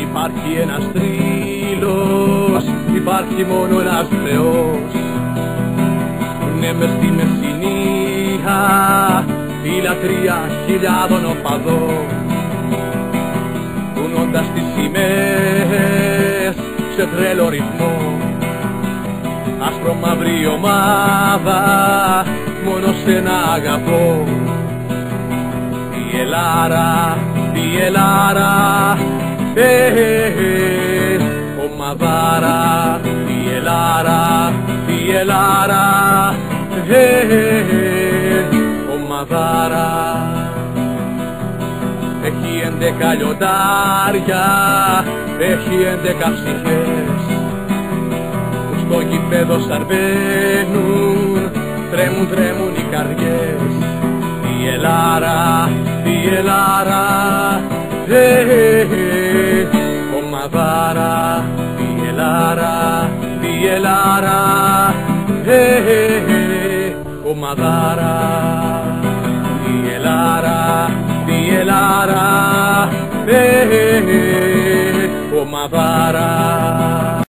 Υπάρχει ένας θρύλος, υπάρχει μόνο ένας Θεός. Ναι, μες στη Μεσσηνία η λατρεία χιλιάδων οπαδών, κουνώντας τις σημαίες σε τρέλο ρυθμό. Άσπρο-μαύρη ομάδα, μόνο σένα αγαπώ. Η Ελάρα, η Ελάρα, ομαδάρα, η Ελάρα, η Ελάρα, ομαδάρα. Έχει 11 λιοντάρια, έχει 11 ψυχές, που στο γηπέδο σαρβαίνουν, τρέμουν, τρέμουν οι καρδιές. Η Ελάρα, η Ελάρα, ομαδάρα, η Ελάρα, η Ελάρα, ομαδάρα.